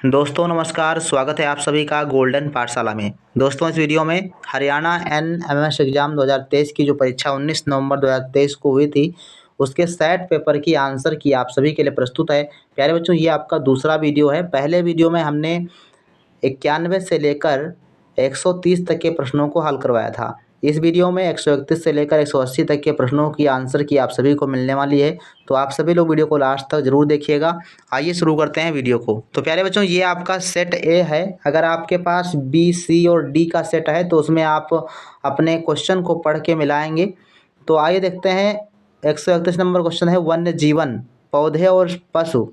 दोस्तों नमस्कार, स्वागत है आप सभी का गोल्डन पाठशाला में। दोस्तों इस वीडियो में हरियाणा एनएमएस एग्ज़ाम 2023 की जो परीक्षा 19 नवंबर 2023 को हुई थी, उसके सेट पेपर की आंसर की आप सभी के लिए प्रस्तुत है। प्यारे बच्चों, ये आपका दूसरा वीडियो है। पहले वीडियो में हमने 91 से लेकर 130 तक के प्रश्नों को हल करवाया था। इस वीडियो में 131 से लेकर 180 तक के प्रश्नों की आंसर की आप सभी को मिलने वाली है, तो आप सभी लोग वीडियो को लास्ट तक ज़रूर देखिएगा। आइए शुरू करते हैं वीडियो को। तो प्यारे बच्चों, ये आपका सेट ए है। अगर आपके पास बी, सी और डी का सेट है तो उसमें आप अपने क्वेश्चन को पढ़ के मिलाएंगे। तो आइए देखते हैं। 131 नंबर क्वेश्चन है, वन्य जीवन, पौधे और पशु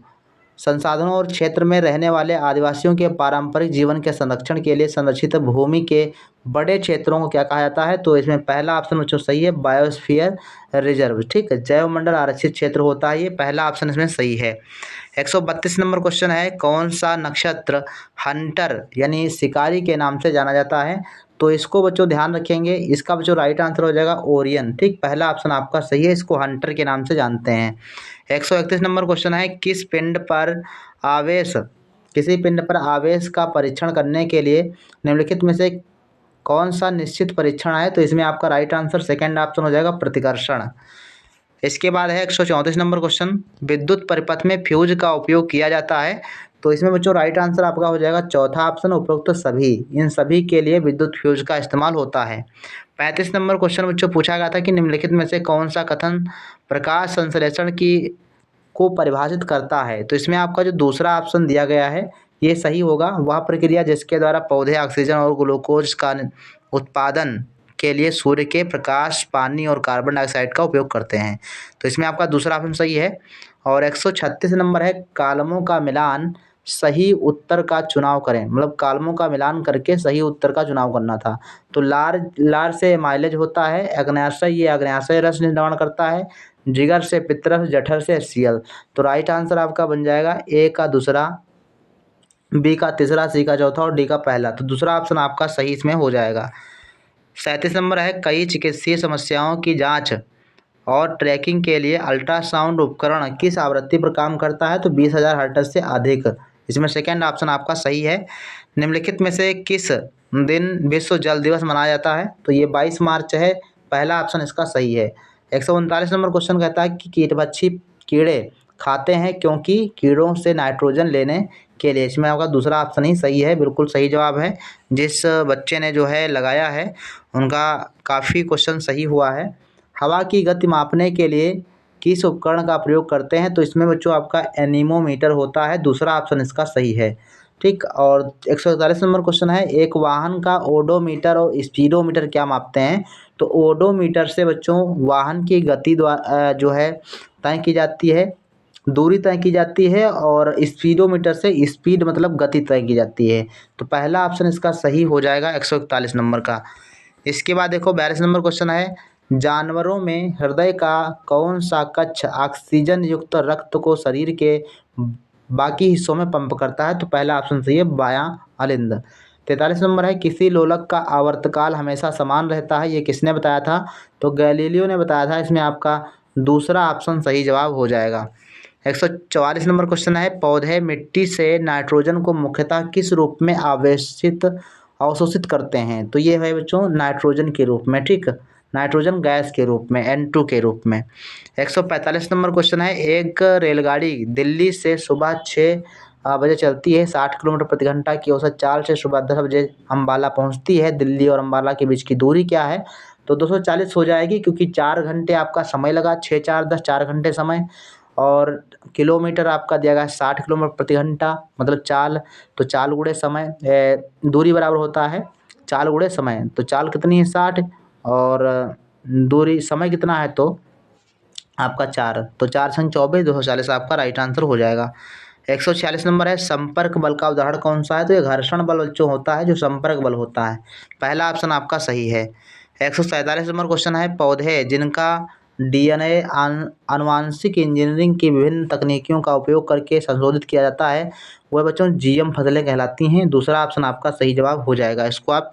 संसाधनों और क्षेत्र में रहने वाले आदिवासियों के पारंपरिक जीवन के संरक्षण के लिए संरक्षित भूमि के बड़े क्षेत्रों को क्या कहा जाता है? तो इसमें पहला ऑप्शन बच्चों सही है, बायोस्फीयर रिजर्व। ठीक है, जैव मंडल आरक्षित क्षेत्र होता है, ये पहला ऑप्शन इसमें सही है। 132 नंबर क्वेश्चन है, कौन सा नक्षत्र हंटर यानी शिकारी के नाम से जाना जाता है? तो इसको बच्चों ध्यान रखेंगे, इसका बच्चों राइट आंसर हो जाएगा ओरियन। ठीक, पहला ऑप्शन आपका सही है, इसको हंटर के नाम से जानते हैं। 131 नंबर क्वेश्चन है, किसी पिंड पर आवेश का परीक्षण करने के लिए निम्नलिखित में से कौन सा निश्चित परीक्षण है? तो इसमें आपका राइट आंसर सेकंड ऑप्शन हो जाएगा, प्रतिकर्षण। इसके बाद है 134 नंबर क्वेश्चन, विद्युत परिपथ में फ्यूज का उपयोग किया जाता है? तो इसमें बच्चों राइट आंसर आपका हो जाएगा चौथा ऑप्शन, उपरोक्त सभी। इन सभी के लिए विद्युत फ्यूज का इस्तेमाल होता है। 35 नंबर क्वेश्चन बच्चों पूछा गया था कि निम्नलिखित में से कौन सा कथन प्रकाश संश्लेषण की को परिभाषित करता है? तो इसमें आपका जो दूसरा ऑप्शन दिया गया है ये सही होगा। वह प्रक्रिया जिसके द्वारा पौधे ऑक्सीजन और ग्लूकोज का उत्पादन के लिए सूर्य के प्रकाश, पानी और कार्बन डाइऑक्साइड का उपयोग करते हैं। तो इसमें आपका दूसरा ऑप्शन सही है। और 136 नंबर है, कालमों का मिलान सही उत्तर का चुनाव करें। मतलब कालमों का मिलान करके सही उत्तर का चुनाव करना था। तो लार से माइलेज होता है, अग्न्याशय ये अग्न्याशय रस निर्माण करता है, जिगर से पित्तरस, जठर से HCl। तो राइट आंसर आपका बन जाएगा ए का दूसरा, बी का तीसरा, सी का चौथा और डी का पहला। तो दूसरा ऑप्शन आपका सही इसमें हो जाएगा। 37 नंबर है, कई चिकित्सीय समस्याओं की जांच और ट्रैकिंग के लिए अल्ट्रासाउंड उपकरण किस आवृत्ति पर काम करता है? तो 20,000 हर्ट्ज से अधिक। इसमें सेकंड ऑप्शन आपका सही है। निम्नलिखित में से किस दिन विश्व जल दिवस मनाया जाता है? तो ये 22 मार्च है, पहला ऑप्शन इसका सही है। 139 नंबर क्वेश्चन कहता है कि कीटभक्षी कीड़े खाते हैं क्योंकि कीड़ों से नाइट्रोजन लेने के लिए। इसमें आपका दूसरा ऑप्शन ही सही है, बिल्कुल सही जवाब है। जिस बच्चे ने जो है लगाया है उनका काफ़ी क्वेश्चन सही हुआ है। हवा की गति मापने के लिए किस उपकरण का प्रयोग करते हैं? तो इसमें बच्चों आपका एनीमोमीटर होता है, दूसरा ऑप्शन इसका सही है। ठीक, और 141 नंबर क्वेश्चन है, एक वाहन का ओडोमीटर और स्पीडोमीटर क्या मापते हैं? तो ओडोमीटर से बच्चों वाहन की गति जो है तय की जाती है, दूरी तय की जाती है, और स्पीडोमीटर से स्पीड मतलब गति तय की जाती है। तो पहला ऑप्शन इसका सही हो जाएगा 141 नंबर का। इसके बाद देखो 42 नंबर क्वेश्चन है, जानवरों में हृदय का कौन सा कक्ष ऑक्सीजन युक्त रक्त को शरीर के बाकी हिस्सों में पंप करता है? तो पहला ऑप्शन सही है, बायां अलिंद। 43 नंबर है, किसी लोलक का आवर्तकाल हमेशा समान रहता है, ये किसने बताया था? तो गैलीलियो ने बताया था। इसमें आपका दूसरा ऑप्शन सही जवाब हो जाएगा। 144 नंबर क्वेश्चन है, पौधे मिट्टी से नाइट्रोजन को मुख्यतः किस रूप में अवशोषित करते हैं? तो ये है बच्चों नाइट्रोजन के रूप में। ठीक, नाइट्रोजन गैस के रूप में, N2 के रूप में। 145 नंबर क्वेश्चन है, एक रेलगाड़ी दिल्ली से सुबह 6 बजे चलती है, 60 किलोमीटर प्रति घंटा की औसत चाल से सुबह 10 बजे अम्बाला पहुंचती है। दिल्ली और अम्बाला के बीच की दूरी क्या है? तो 240 हो जाएगी, क्योंकि 4 घंटे आपका समय लगा, 6 4 10 4 घंटे समय, और किलोमीटर आपका दिया गया 60 किलोमीटर प्रति घंटा, मतलब चाल। तो चाल गुणे समय दूरी बराबर होता है चाल गुणे समय। तो चाल कितनी है 60, और दूरी समय कितना है तो आपका 4। तो 4 संग 24, 240 आपका राइट आंसर हो जाएगा। 146 नंबर है, संपर्क बल का उदाहरण कौन सा है? तो ये घर्षण बल जो होता है, जो संपर्क बल होता है, पहला ऑप्शन आपका सही है। 147 नंबर क्वेश्चन है, पौधे जिनका DNA आनुवांशिक इंजीनियरिंग की विभिन्न तकनीकियों का उपयोग करके संशोधित किया जाता है, वह बच्चों GM फसलें कहलाती हैं। दूसरा ऑप्शन आपका सही जवाब हो जाएगा। इसको आप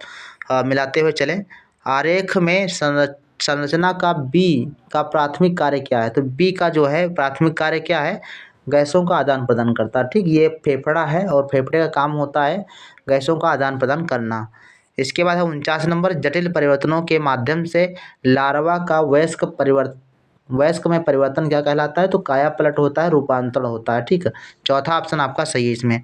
मिलाते हुए चलें। आरेख में संरचना का बी का प्राथमिक कार्य क्या है? तो बी का जो है प्राथमिक कार्य क्या है? गैसों का आदान प्रदान करता है। ठीक, ये फेफड़ा है और फेफड़े का काम होता है गैसों का आदान प्रदान करना। इसके बाद है 49 नंबर, जटिल परिवर्तनों के माध्यम से लार्वा का वयस्क में परिवर्तन क्या कहलाता है? तो काया पलट होता है, रूपांतरण होता है। ठीक, चौथा ऑप्शन आपका सही है इसमें।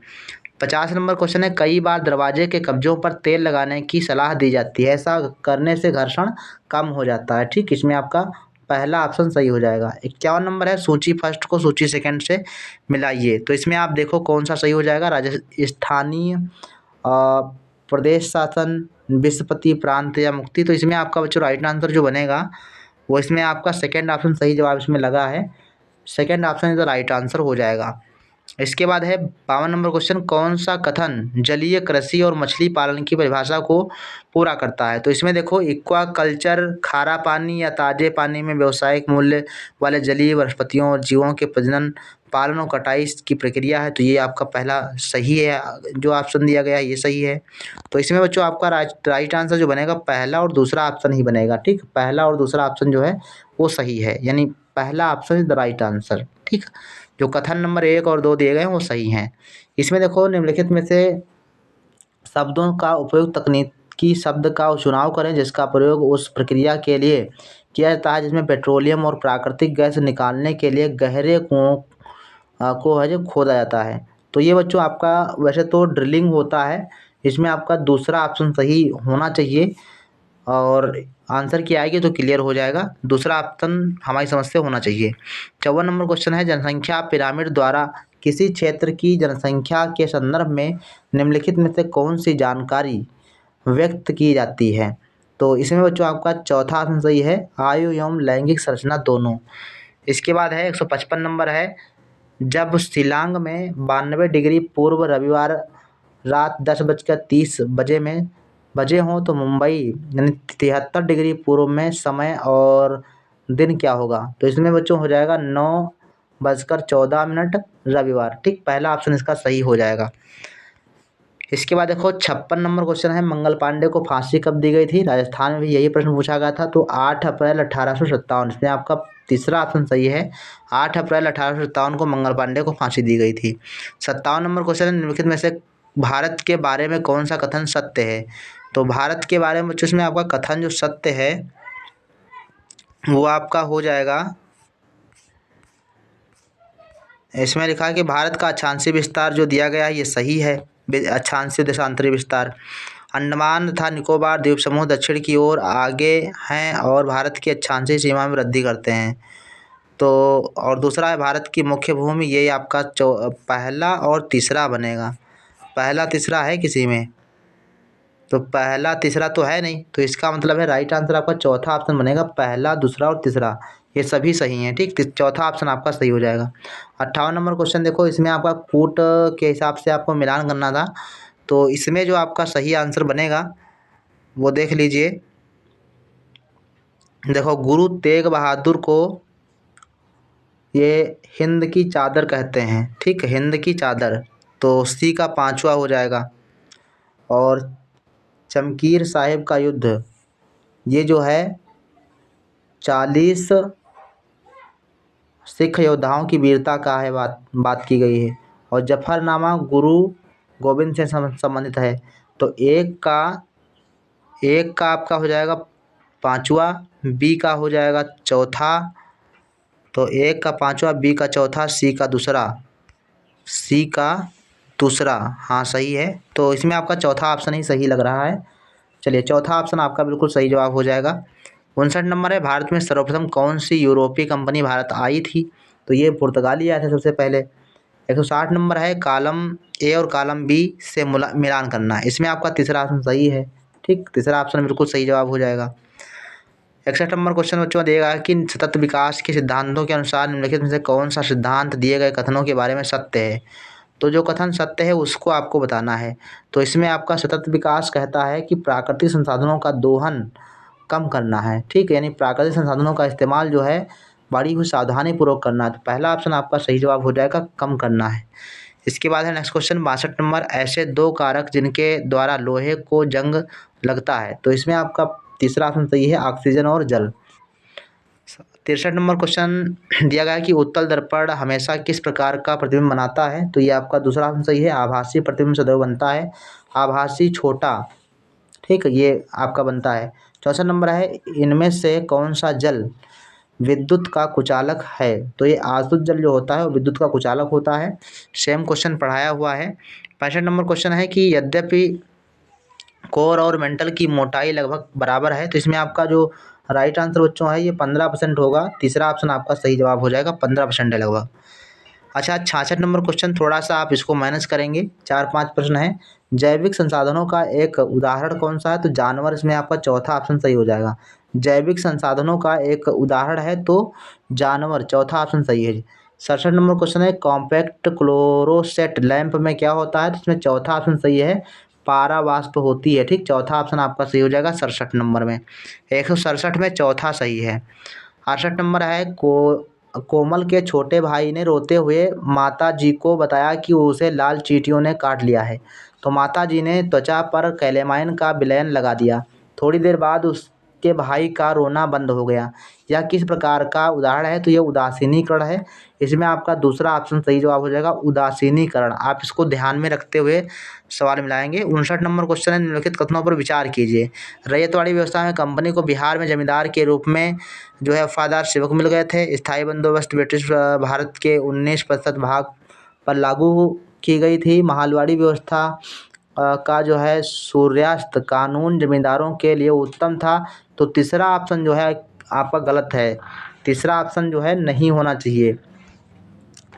50 नंबर क्वेश्चन है, कई बार दरवाजे के कब्जों पर तेल लगाने की सलाह दी जाती है, ऐसा करने से घर्षण कम हो जाता है। ठीक, इसमें आपका पहला ऑप्शन सही हो जाएगा। 51 नंबर है, सूची फर्स्ट को सूची सेकंड से मिलाइए। तो इसमें आप देखो कौन सा सही हो जाएगा। स्थानीय, प्रदेश शासन, विश्वपति, प्रांत या मुक्ति। तो इसमें आपका बच्चों राइट आंसर जो बनेगा वो इसमें आपका सेकंड ऑप्शन सही जवाब इसमें लगा है। Second option is the right answer हो जाएगा। इसके बाद है 52 नंबर क्वेश्चन, कौन सा कथन जलीय कृषि और मछली पालन की परिभाषा को पूरा करता है? तो इसमें देखो, एक्वा कल्चर खारा पानी या ताजे पानी में व्यावसायिक मूल्य वाले जलीय वनस्पतियों और जीवों के प्रजनन, पालन और कटाई की प्रक्रिया है। तो ये आपका पहला सही है, जो ऑप्शन दिया गया है ये सही है। तो इसमें बच्चों आपका राइट आंसर जो बनेगा पहला और दूसरा ऑप्शन ही बनेगा। ठीक, पहला और दूसरा ऑप्शन जो है वो सही है, यानी पहला option is the right answer. ठीक, जो कथन नंबर 1 और 2 दिए गए हैं वो सही हैं। इसमें देखो, निम्नलिखित में से शब्दों का उपयोग तकनीकी शब्द का चुनाव करें जिसका प्रयोग उस प्रक्रिया के लिए किया जाता है जिसमें पेट्रोलियम और प्राकृतिक गैस निकालने के लिए गहरे कुओं को है जो खोदा जाता है। तो ये बच्चों आपका वैसे तो ड्रिलिंग होता है, इसमें आपका दूसरा ऑप्शन सही होना चाहिए और आंसर की आएगी तो क्लियर हो जाएगा। दूसरा ऑप्शन हमारी समझ से होना चाहिए। 54 नंबर क्वेश्चन है, जनसंख्या पिरामिड द्वारा किसी क्षेत्र की जनसंख्या के संदर्भ में निम्नलिखित में से कौन सी जानकारी व्यक्त की जाती है? तो इसमें बच्चों आपका चौथा ऑप्शन सही है, आयु एवं लैंगिक संरचना दोनों। इसके बाद है 155 नंबर है, जब शिलांग में 92 डिग्री पूर्व रविवार रात 10:30 बजे हों तो मुंबई यानी 73 डिग्री पूर्व में समय और दिन क्या होगा? तो इसमें बच्चों हो जाएगा 9:14 रविवार। ठीक, पहला ऑप्शन इसका सही हो जाएगा। इसके बाद देखो 56 नंबर क्वेश्चन है, मंगल पांडे को फांसी कब दी गई थी? राजस्थान में भी यही प्रश्न पूछा गया था। तो 8 अप्रैल 1857। इसमें आपका तीसरा ऑप्शन सही है, 8 अप्रैल 1857 को मंगल पांडे को फांसी दी गई थी। 57 नंबर क्वेश्चन है, निम्नलिखित में से भारत के बारे में कौन सा कथन सत्य है? तो भारत के बारे में बच्चों इसमें आपका कथन जो सत्य है वो आपका हो जाएगा, इसमें लिखा है कि भारत का अक्षांशीय विस्तार जो दिया गया है ये सही है। अक्षांशीय देशांतरी विस्तार, अंडमान तथा निकोबार द्वीप समूह दक्षिण की ओर आगे हैं और भारत की अक्षांशीय सीमा में वृद्धि करते हैं। तो और दूसरा है भारत की मुख्य भूमि, ये आपका पहला और तीसरा बनेगा। पहला तीसरा है किसी में? तो पहला तीसरा तो है नहीं, तो इसका मतलब है राइट आंसर आपका चौथा ऑप्शन बनेगा, पहला दूसरा और तीसरा ये सभी सही हैं। ठीक, चौथा ऑप्शन आपका सही हो जाएगा। 58 नंबर क्वेश्चन देखो, इसमें आपका कूट के हिसाब से आपको मिलान करना था। तो इसमें जो आपका सही आंसर बनेगा वो देख लीजिए। देखो, गुरु तेग बहादुर को ये हिंद की चादर कहते हैं। ठीक, हिंद की चादर, तो सी का पांचवा हो जाएगा। और चमकीर साहिब का युद्ध ये जो है 40 सिख योद्धाओं की वीरता का है, बात की गई है। और जफरनामा गुरु गोविंद से संबंधित है। तो एक का आपका हो जाएगा पांचवा, बी का हो जाएगा चौथा। तो एक का पांचवा, बी का चौथा, सी का दूसरा। हाँ सही है। तो इसमें आपका चौथा ऑप्शन ही सही लग रहा है। चलिए, चौथा ऑप्शन आपका बिल्कुल सही जवाब हो जाएगा। 59 नंबर है, भारत में सर्वप्रथम कौन सी यूरोपीय कंपनी भारत आई थी? तो ये पुर्तगाली आया था सबसे पहले। 160 नंबर है, कॉलम ए और कॉलम बी से मिलान करना। इसमें आपका तीसरा ऑप्शन सही है। ठीक, तीसरा ऑप्शन बिल्कुल सही जवाब हो जाएगा। 61 नंबर क्वेश्चन बच्चों देगा कि सतत विकास के सिद्धांतों के अनुसार निम्नलिखित में से कौन सा सिद्धांत दिए गए कथनों के बारे में सत्य है? तो जो कथन सत्य है उसको आपको बताना है। तो इसमें आपका सतत विकास कहता है कि प्राकृतिक संसाधनों का दोहन कम करना है। ठीक है, यानी प्राकृतिक संसाधनों का इस्तेमाल जो है बड़ी ही सावधानी पूर्वक करना है। तो पहला ऑप्शन आपका सही जवाब हो जाएगा, कम करना है। इसके बाद है नेक्स्ट क्वेश्चन 62 नंबर, ऐसे दो कारक जिनके द्वारा लोहे को जंग लगता है। तो इसमें आपका तीसरा ऑप्शन सही है, ऑक्सीजन और जल। 63 नंबर क्वेश्चन दिया गया है कि उत्तल दर्पण हमेशा किस प्रकार का प्रतिबिंब बनाता है, तो ये आपका दूसरा ऑप्शन सही है, आभासी प्रतिबिंब सदैव बनता है, आभासी छोटा, ठीक, ये आपका बनता है। 64 नंबर है, इनमें से कौन सा जल विद्युत का कुचालक है, तो ये आसुत जल जो होता है वो विद्युत का कुचालक होता है। सेम क्वेश्चन पढ़ाया हुआ है। 65 नंबर क्वेश्चन है कि यद्यपि कोर और मेंटल की मोटाई लगभग बराबर है, तो इसमें आपका जो राइट आंसर बच्चों है ये 15% होगा। तीसरा ऑप्शन आपका सही जवाब हो जाएगा, 15% है लगभग। अच्छा, 66 नंबर क्वेश्चन थोड़ा सा आप इसको मैनेज करेंगे, 4-5 प्रश्न है। जैविक संसाधनों का एक उदाहरण कौन सा है, तो जानवर, इसमें आपका चौथा ऑप्शन सही हो जाएगा। जैविक संसाधनों का एक उदाहरण है तो जानवर, चौथा ऑप्शन सही है। 67 नंबर क्वेश्चन है, कॉम्पैक्ट क्लोरोसेट लैंप में क्या होता है, तो इसमें चौथा ऑप्शन सही है, पारावाष्प होती है, ठीक, चौथा ऑप्शन आपका सही हो जाएगा 67 नंबर में। 167 में चौथा सही है। 68 नंबर है, कोमल के छोटे भाई ने रोते हुए माता जी को बताया कि उसे लाल चींटियों ने काट लिया है, तो माता जी ने त्वचा पर कैलेमाइन का विलयन लगा दिया। थोड़ी देर बाद उसके भाई का रोना बंद हो गया। यह किस प्रकार का उदाहरण है, तो यह उदासीनीकरण है। इसमें आपका दूसरा ऑप्शन सही जवाब हो जाएगा, उदासीनीकरण। आप इसको ध्यान में रखते हुए सवाल मिलाएंगे। 59 नंबर क्वेश्चन है, निम्नलिखित कथनों पर विचार कीजिए। रैयतवाड़ी व्यवस्था में कंपनी को बिहार में जमींदार के रूप में जो है वफादार सेवक मिल गए थे। स्थायी बंदोबस्त ब्रिटिश भारत के 19% भाग पर लागू की गई थी। महालवाड़ी व्यवस्था का जो है सूर्यास्त कानून जमींदारों के लिए उत्तम था। तो तीसरा ऑप्शन जो है आपका गलत है, तीसरा ऑप्शन जो है नहीं होना चाहिए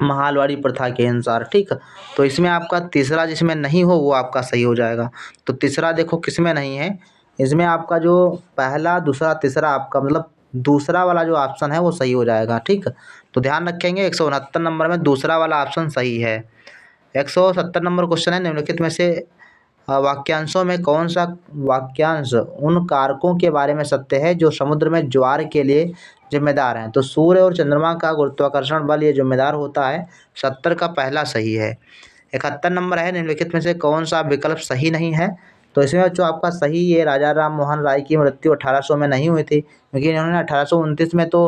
महालवाड़ी प्रथा के अनुसार, ठीक। तो इसमें आपका तीसरा जिसमें नहीं हो वो आपका सही हो जाएगा। तो तीसरा देखो किसमें नहीं है, इसमें आपका जो पहला दूसरा तीसरा आपका मतलब दूसरा वाला जो ऑप्शन है वो सही हो जाएगा, ठीक। तो ध्यान रखेंगे 169 नंबर में दूसरा वाला ऑप्शन सही है। 170 नंबर क्वेश्चन है, निम्नलिखित में से वाक्यांशों में कौन सा वाक्यांश उन कारकों के बारे में सत्य है जो समुद्र में ज्वार के लिए जिम्मेदार हैं, तो सूर्य और चंद्रमा का गुरुत्वाकर्षण बल ये जिम्मेदार होता है। 70 का पहला सही है। 71 नंबर है, निम्नलिखित में से कौन सा विकल्प सही नहीं है, तो इसमें जो आपका सही ये राजा राम मोहन राय की मृत्यु 1800 में नहीं हुई थी, क्योंकि इन्होंने 1829 में तो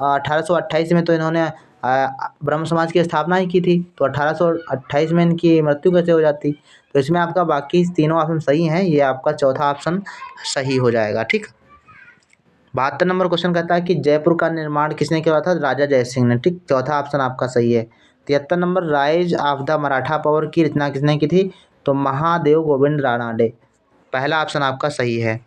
1828 में तो इन्होंने ब्रह्म समाज की स्थापना ही की थी, तो 1828 में इनकी मृत्यु कैसे हो जाती। तो इसमें आपका बाकी तीनों ऑप्शन सही हैं, ये आपका चौथा ऑप्शन सही हो जाएगा, ठीक। 72 नंबर क्वेश्चन कहता है कि जयपुर का निर्माण किसने किया था, राजा जय सिंह ने, ठीक, चौथा ऑप्शन आपका सही है। 73 number, rise of the Maratha power की रचना किसने की थी, तो महादेव गोविंद रानाडे, पहला ऑप्शन आपका सही है।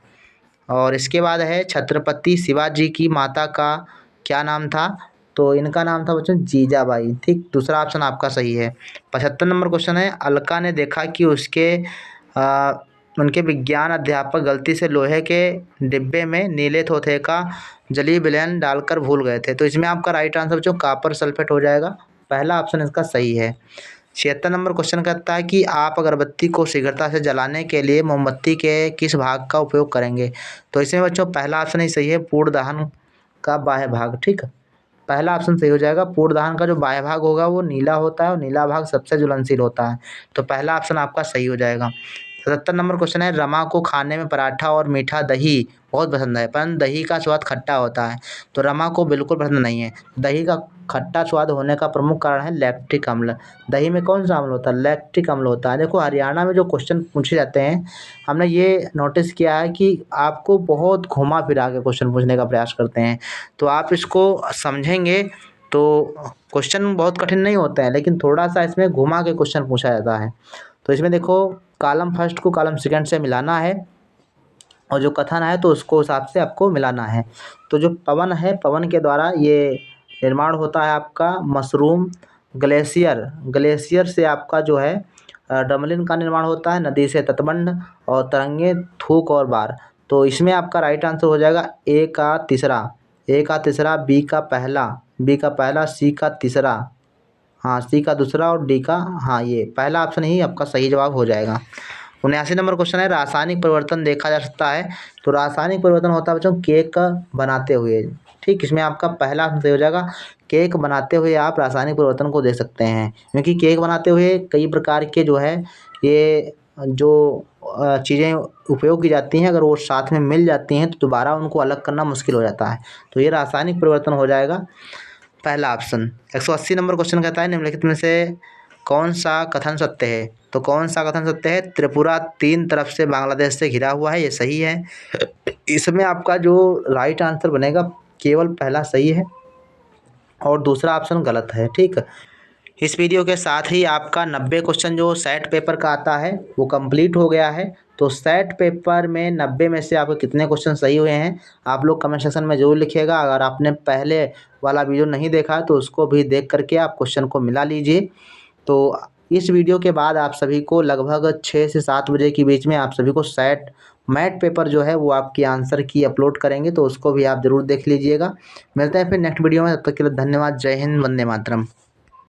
और इसके बाद है छत्रपति शिवाजी की माता का क्या नाम था, तो इनका नाम था बच्चों जीजाबाई, ठीक, दूसरा ऑप्शन आपका सही है। 75 नंबर क्वेश्चन है, अलका ने देखा कि उनके विज्ञान अध्यापक गलती से लोहे के डिब्बे में नीले थोथे का जलीय विलयन डालकर भूल गए थे, तो इसमें आपका राइट आंसर बच्चों कॉपर सल्फेट हो जाएगा, पहला ऑप्शन इसका सही है। 76 नंबर क्वेश्चन कहता है कि आप अगरबत्ती को शीघ्रता से जलाने के लिए मोमबत्ती के किस भाग का उपयोग करेंगे, तो इसमें बच्चों पहला ऑप्शन ही सही है, पूर्ण दहन का बाह्य भाग, ठीक, पहला ऑप्शन सही हो जाएगा। पूर्ण दहन का जो बाह्य भाग होगा वो नीला होता है और नीला भाग सबसे ज्वलनशील होता है, तो पहला ऑप्शन आपका सही हो जाएगा। 77 नंबर क्वेश्चन है, रमा को खाने में पराठा और मीठा दही बहुत पसंद है, परंतु दही का स्वाद खट्टा होता है, तो रमा को बिल्कुल पसंद नहीं है। दही का खट्टा स्वाद होने का प्रमुख कारण है लैक्टिक अम्ल। दही में कौन सा अम्ल होता है, लैक्टिक अम्ल होता है। देखो हरियाणा में जो क्वेश्चन पूछे जाते हैं, हमने ये नोटिस किया है कि आपको बहुत घुमा फिरा के क्वेश्चन पूछने का प्रयास करते हैं, तो आप इसको समझेंगे तो क्वेश्चन बहुत कठिन नहीं होते हैं, लेकिन थोड़ा सा इसमें घुमा के क्वेश्चन पूछा जाता है। तो इसमें देखो कॉलम फर्स्ट को कॉलम सेकंड से मिलाना है और जो कथन है तो उसको हिसाब से आपको मिलाना है। तो जो पवन है, पवन के द्वारा ये निर्माण होता है आपका मशरूम, ग्लेशियर से आपका जो है डमलिन का निर्माण होता है, नदी से तटबंध, और तरंगे, थूक और बार। तो इसमें आपका राइट आंसर हो जाएगा ए का तीसरा, बी का पहला, सी का तीसरा, हाँ सी का दूसरा और डी का, हाँ ये पहला ऑप्शन ही आपका सही जवाब हो जाएगा। 79 नंबर क्वेश्चन है, रासायनिक परिवर्तन देखा जा सकता है, तो रासायनिक परिवर्तन होता है बच्चों केक बनाते हुए, ठीक, इसमें आपका पहला ऑप्शन सही हो जाएगा। केक बनाते हुए आप रासायनिक परिवर्तन को देख सकते हैं, क्योंकि केक बनाते हुए कई प्रकार के जो है ये जो चीज़ें उपयोग की जाती हैं, अगर वो साथ में मिल जाती हैं तो दोबारा उनको अलग करना मुश्किल हो जाता है। तो ये रासायनिक परिवर्तन हो जाएगा पहला ऑप्शन। 180 नंबर क्वेश्चन कहता है निम्नलिखित में से कौन सा कथन सत्य है? तो कौन सा कथन सत्य है? त्रिपुरा 3 तरफ से बांग्लादेश से घिरा हुआ है, ये सही है। इसमें आपका जो राइट आंसर बनेगा केवल पहला सही है और दूसरा ऑप्शन गलत है। ठीक, इस वीडियो के साथ ही आपका 90 क्वेश्चन जो सेट पेपर का आता है वो कंप्लीट हो गया है। तो सेट पेपर में 90 में से आपके कितने क्वेश्चन सही हुए हैं आप लोग कमेंट सेक्शन में ज़रूर लिखिएगा। अगर आपने पहले वाला वीडियो नहीं देखा तो उसको भी देख करके आप क्वेश्चन को मिला लीजिए। तो इस वीडियो के बाद आप सभी को लगभग 6 से 7 बजे के बीच में आप सभी को सेट मैथ पेपर जो है वो आपकी आंसर की अपलोड करेंगे, तो उसको भी आप ज़रूर देख लीजिएगा। मिलते हैं फिर नेक्स्ट वीडियो में, तब तक के लिए धन्यवाद। जय हिंद, वंदे मातरम।